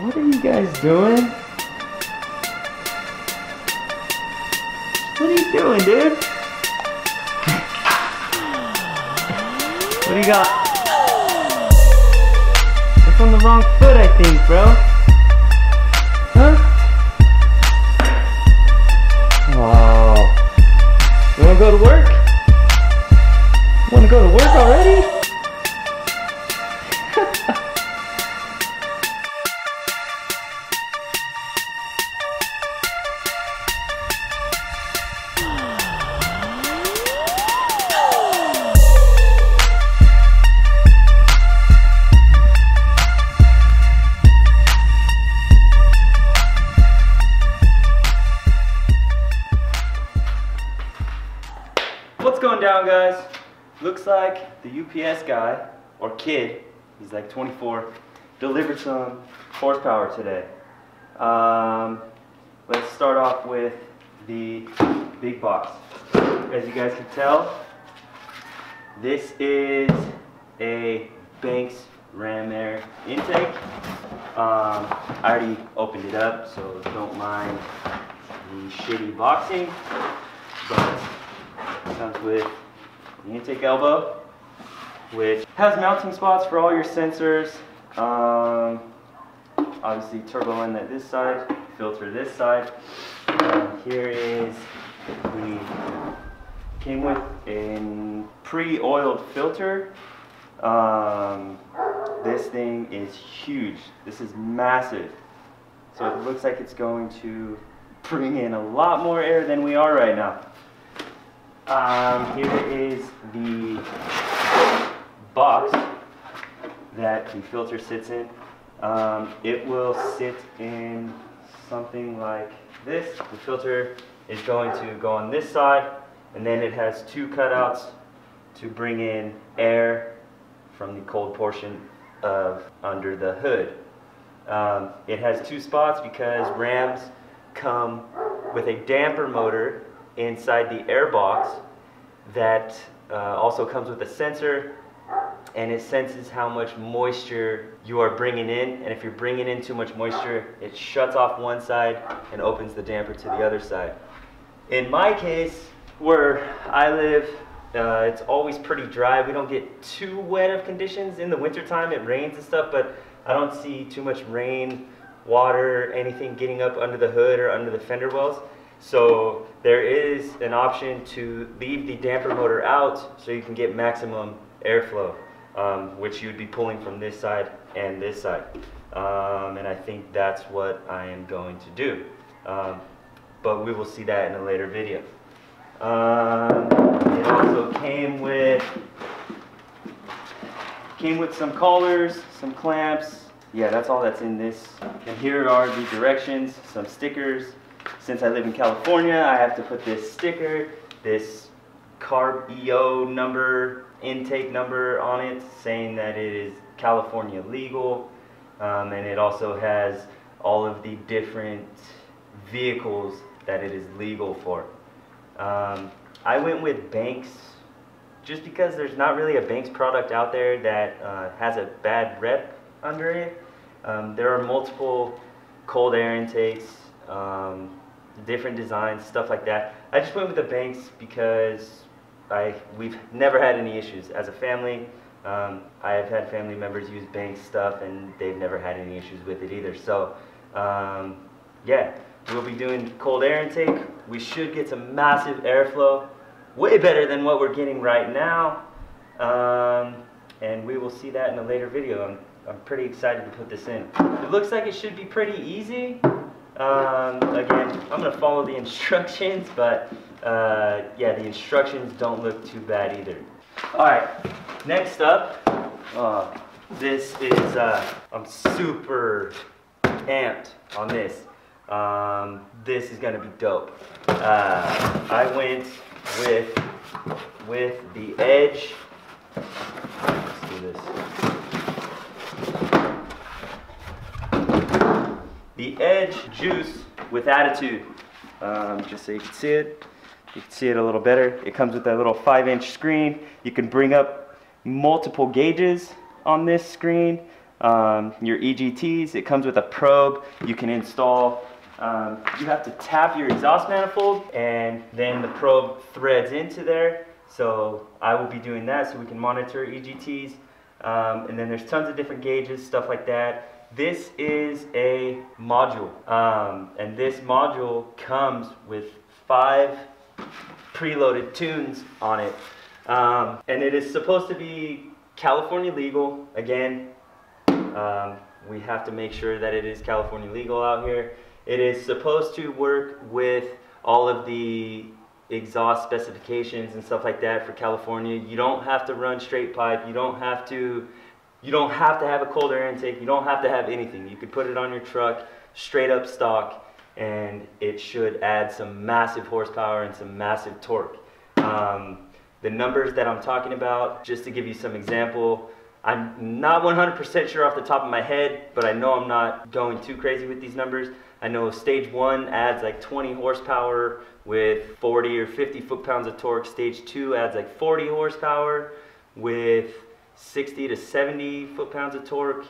What are you guys doing? What are you doing, dude? What do you got? It's on the wrong foot, I think, bro. Huh? Oh. You wanna go to work? Wanna go to work already? What's going down, guys? Looks like the UPS guy, or kid, he's like 24, delivered some horsepower today. Let's start off with the big box. As you guys can tell, this is a Banks Ram Air intake. I already opened it up, so don't mind the shitty boxing, but it comes with the intake elbow, which has mounting spots for all your sensors. Obviously turbo inlet this side, filter this side. Here is came with a pre-oiled filter. This thing is huge. This is massive. So it looks like it's going to bring in a lot more air than we are right now. Here is the box that the filter sits in. It will sit in something like this. The filter is going to go on this side, and then it has two cutouts to bring in air from the cold portion of under the hood. It has two spots because Rams come with a damper motor inside the air box that also comes with a sensor, and it senses how much moisture you are bringing in, and if you're bringing in too much moisture, it shuts off one side and opens the damper to the other side. In my case, where I live, it's always pretty dry. We don't get too wet of conditions. In the wintertime it rains and stuff, but I don't see too much rain, water, anything getting up under the hood or under the fender wells. So there is an option to leave the damper motor out so you can get maximum airflow, which you'd be pulling from this side and this side. And I think that's what I am going to do. But we will see that in a later video. It also came with some collars, some clamps. Yeah, that's all that's in this. And here are the directions, some stickers. Since I live in California, I have to put this sticker, this CARB EO number, intake number on it, saying that it is California legal. And it also has all of the different vehicles that it is legal for. I went with Banks just because there's not really a Banks product out there that has a bad rep under it. There are multiple cold air intakes, different designs, stuff like that. I just went with the Banks because we've never had any issues. As a family, I have had family members use Banks stuff and they've never had any issues with it either. So yeah, we'll be doing cold air intake. We should get some massive airflow, way better than what we're getting right now. And we will see that in a later video. I'm pretty excited to put this in. It looks like it should be pretty easy. Again, I'm going to follow the instructions, but yeah, the instructions don't look too bad either. Alright, next up, this is, I'm super amped on this. This is going to be dope. I went with the Edge. Let's do this. The Edge Juice with Attitude. Just so you can see it. You can see it a little better. It comes with that little 5-inch screen. You can bring up multiple gauges on this screen. your EGTs. It comes with a probe you can install. You have to tap your exhaust manifold and then the probe threads into there. So I will be doing that so we can monitor EGTs. And then there's tons of different gauges, stuff like that. This is a module, and this module comes with 5 preloaded tunes on it. And it is supposed to be California legal. Again, we have to make sure that it is California legal out here. It is supposed to work with all of the exhaust specifications and stuff like that for California. You don't have to run straight pipe. You don't have to have a cold air intake. You don't have to have anything. You could put it on your truck straight up stock and it should add some massive horsepower and some massive torque. The numbers that I'm talking about, just to give you some example, I'm not 100% sure off the top of my head, but I know I'm not going too crazy with these numbers. I know stage 1 adds like 20 horsepower with 40 or 50 foot-pounds of torque. Stage 2 adds like 40 horsepower with 60 to 70 foot-pounds of torque.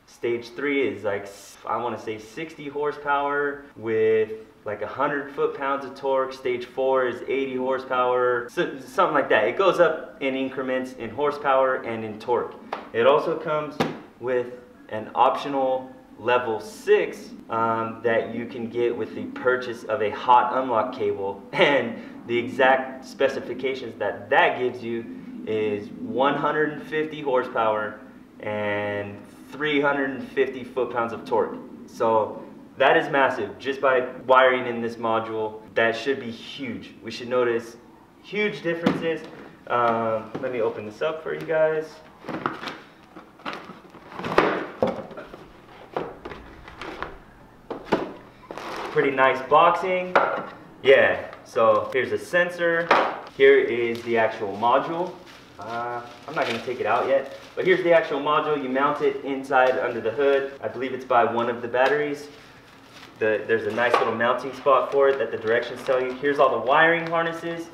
Stage 3 is like, I want to say 60 horsepower with like 100 foot-pounds of torque. Stage 4 is 80 horsepower, so, something like that. It goes up in increments in horsepower and in torque. It also comes with an optional level 6 that you can get with the purchase of a hot unlock cable, and the exact specifications that that gives you is 150 horsepower and 350 foot-pounds of torque. So that is massive. Just by wiring in this module, that should be huge. We should notice huge differences. Let me open this up for you guys. Pretty nice boxing. Yeah, so here's a sensor. Here is the actual module. I'm not going to take it out yet, but here's the actual module. You mount it inside under the hood. I believe it's by one of the batteries. There's a nice little mounting spot for it that the directions tell you. Here's all the wiring harnesses.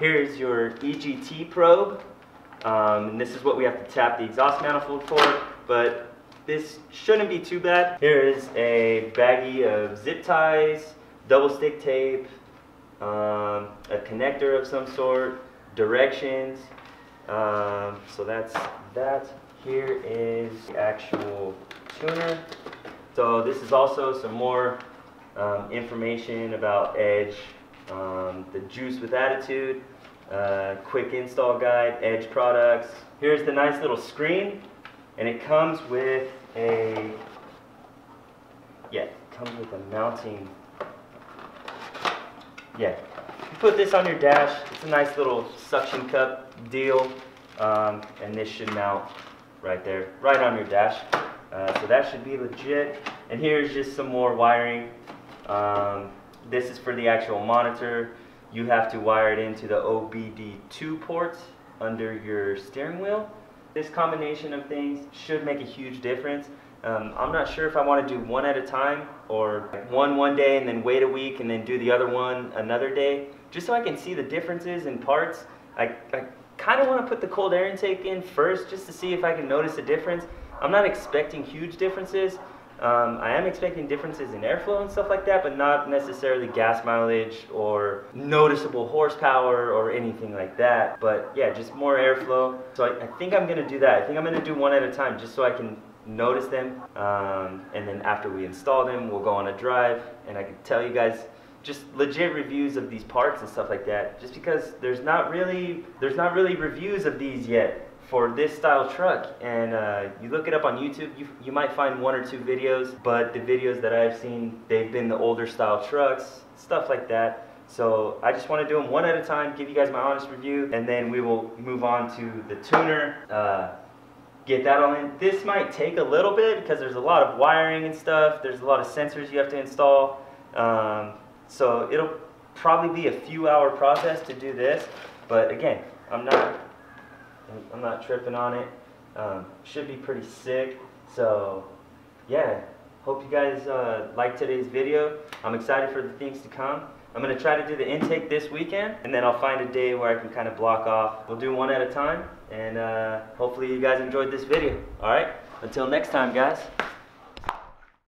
Here's your EGT probe. And this is what we have to tap the exhaust manifold for, but this shouldn't be too bad. Here is a baggie of zip ties, double stick tape, a connector of some sort, directions. So that's that. Here is the actual tuner. So this is also some more information about Edge, the Juice with Attitude, quick install guide, Edge products. Here's the nice little screen, and it comes with a, mounting. Yeah, you put this on your dash. It's a nice little suction cup deal, and this should mount right there, right on your dash. So that should be legit. And here's just some more wiring. This is for the actual monitor. You have to wire it into the OBD2 port under your steering wheel. This combination of things should make a huge difference. I'm not sure if I want to do one at a time, or one day and then wait a week and then do the other one another day, just so I can see the differences in parts. I kind of want to put the cold air intake in first just to see if I can notice a difference. I'm not expecting huge differences. I am expecting differences in airflow and stuff like that, but not necessarily gas mileage or noticeable horsepower or anything like that. But yeah, just more airflow. So I think I'm going to do that. I think I'm going to do one at a time just so I can notice them. And then after we install them, we'll go on a drive and I can tell you guys just legit reviews of these parts and stuff like that, just because there's not really reviews of these yet for this style truck. And you look it up on YouTube, you might find 1 or 2 videos, but the videos that I've seen, they've been the older style trucks, stuff like that. So I just want to do them one at a time, give you guys my honest review, and then we will move on to the tuner, get that all in. This might take a little bit because there's a lot of wiring and stuff, there's a lot of sensors you have to install. So it'll probably be a few hour process to do this, but again, I'm not tripping on it. Should be pretty sick. So yeah, hope you guys like today's video. I'm excited for the things to come. I'm going to try to do the intake this weekend, and then I'll find a day where I can kind of block off. We'll do one at a time. And hopefully you guys enjoyed this video. All right, until next time, guys.